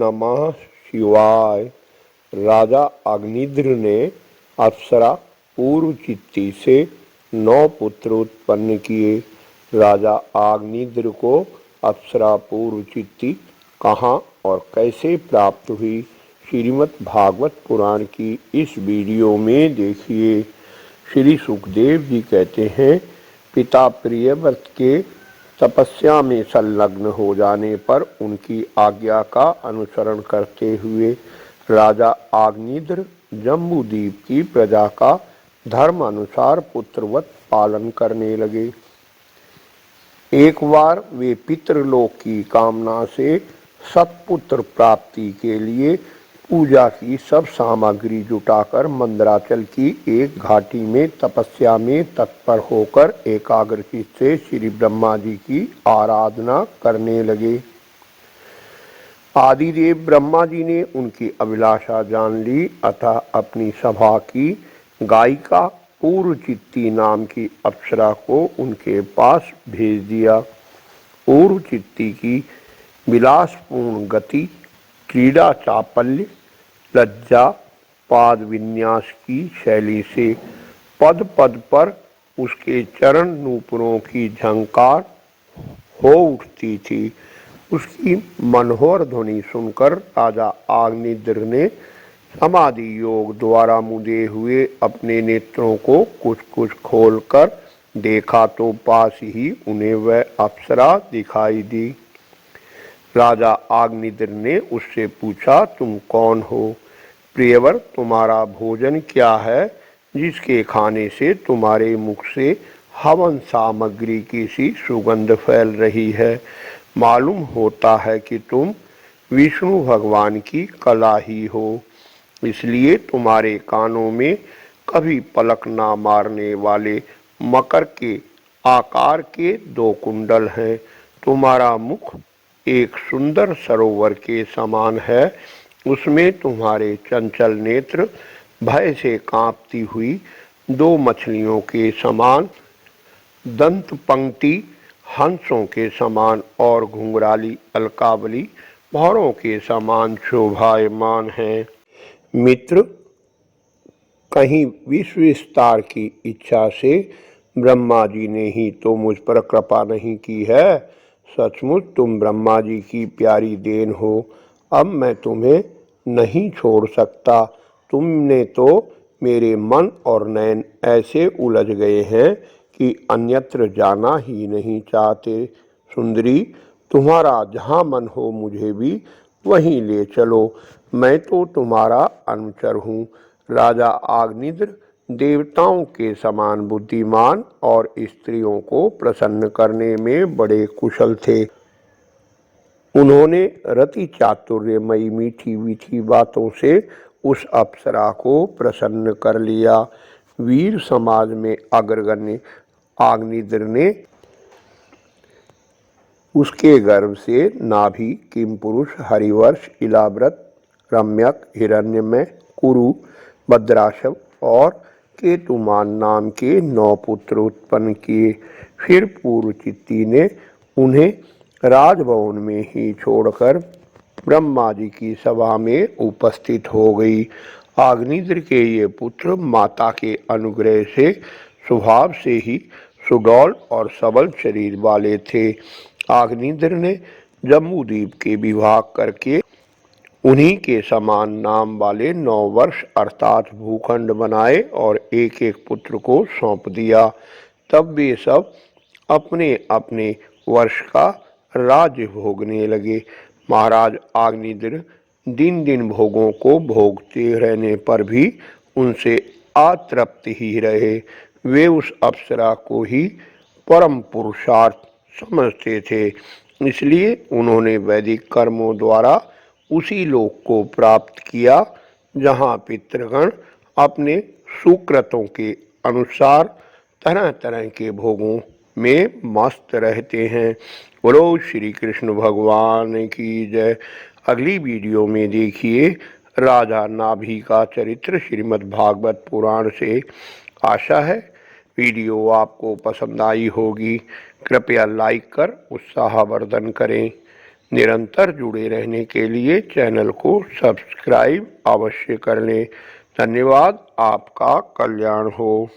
नमः शिवाय। राजा अग्निद्र ने अप्सरा पूर्वचित्ती से 9 पुत्र उत्पन्न किए। राजा अग्निद्र को अप्सरा पूर्वचित्ती कहाँ और कैसे प्राप्त हुई, श्रीमद् भागवत पुराण की इस वीडियो में देखिए। श्री सुखदेव जी कहते हैं, पिता प्रियव्रत के तपस्या में संलग्न हो जाने पर उनकी आज्ञा का अनुसरण करते हुए राजा अग्निद्र जम्बूद्वीप की प्रजा का धर्म अनुसार पुत्रवत पालन करने लगे। एक बार वे पितृलोक की कामना से सत्पुत्र प्राप्ति के लिए पूजा की सब सामग्री जुटाकर मंदराचल की एक घाटी में तपस्या में तत्पर होकर एकाग्रचित से श्री ब्रह्मा जी की आराधना करने लगे। आदिदेव ब्रह्मा जी ने उनकी अभिलाषा जान ली, अतः अपनी सभा की गायिका पूर्वचित्ती नाम की अप्सरा को उनके पास भेज दिया। पूर्वचित्ती की विलासपूर्ण गति, क्रीड़ा चापल्य, लज्जा, पाद विन्यास की शैली से पद पद पर उसके चरण नूपुरों की झंकार हो उठती थी। उसकी मनोहर ध्वनि सुनकर राजा अग्निद्र ने समाधि योग द्वारा मुदे हुए अपने नेत्रों को कुछ कुछ खोलकर देखा तो पास ही उन्हें वह अप्सरा दिखाई दी। राजा अग्निद्र ने उससे पूछा, तुम कौन हो? प्रियवर, तुम्हारा भोजन क्या है जिसके खाने से तुम्हारे मुख से हवन सामग्री की सी सुगंध फैल रही है? मालूम होता है कि तुम विष्णु भगवान की कला ही हो, इसलिए तुम्हारे कानों में कभी पलक ना मारने वाले मकर के आकार के 2 कुंडल हैं। तुम्हारा मुख एक सुंदर सरोवर के समान है, उसमें तुम्हारे चंचल नेत्र भय से कांपती हुई 2 मछलियों के समान, दंत पंक्ति हंसों के समान और घुंघराली अलकावली भौरों के समान शोभायमान हैं। मित्र, कहीं विश्व विस्तार की इच्छा से ब्रह्मा जी ने ही तो मुझ पर कृपा नहीं की है। सचमुच तुम ब्रह्मा जी की प्यारी देन हो। अब मैं तुम्हें नहीं छोड़ सकता। तुमने तो मेरे मन और नैन ऐसे उलझ गए हैं कि अन्यत्र जाना ही नहीं चाहते। सुंदरी, तुम्हारा जहाँ मन हो मुझे भी वहीं ले चलो, मैं तो तुम्हारा अनुचर हूँ। राजा अग्निद्र देवताओं के समान बुद्धिमान और स्त्रियों को प्रसन्न करने में बड़े कुशल थे। उन्होंने रति चातुर्यमयी मीठी मीठी बातों से उस अप्सरा को प्रसन्न कर लिया। वीर समाज में अग्रगण्य अग्निद्र ने उसके गर्भ से नाभि, किमपुरुष, हरिवर्ष, इलाव्रत, रम्यक, हिरण्यमय, कुरु, भद्राशव और केतुमान नाम के 9 पुत्र उत्पन्न किए। फिर पूर्वचित्ती ने उन्हें राजभवन में ही छोड़कर ब्रह्मा जी की सभा में उपस्थित हो गई। अग्निद्र के ये पुत्र माता के अनुग्रह से स्वभाव से ही सुडौल और सबल शरीर वाले थे। अग्निद्र ने जम्बूद्वीप के विभाग करके उन्हीं के समान नाम वाले 9 वर्ष अर्थात भूखंड बनाए और एक एक पुत्र को सौंप दिया। तब वे सब अपने अपने वर्ष का राज्य भोगने लगे। महाराज अग्निद्र दिन दिन भोगों को भोगते रहने पर भी उनसे अतृप्त ही रहे। वे उस अप्सरा को ही परम पुरुषार्थ समझते थे, इसलिए उन्होंने वैदिक कर्मों द्वारा उसी लोक को प्राप्त किया जहाँ पितृगण अपने सुकृतों के अनुसार तरह तरह के भोगों में मस्त रहते हैं। बोलो श्री कृष्ण भगवान की जय। अगली वीडियो में देखिए राजा नाभि का चरित्र श्रीमद् भागवत पुराण से। आशा है वीडियो आपको पसंद आई होगी। कृपया लाइक कर उत्साहवर्धन करें। निरंतर जुड़े रहने के लिए चैनल को सब्सक्राइब अवश्य कर लें। धन्यवाद। आपका कल्याण हो।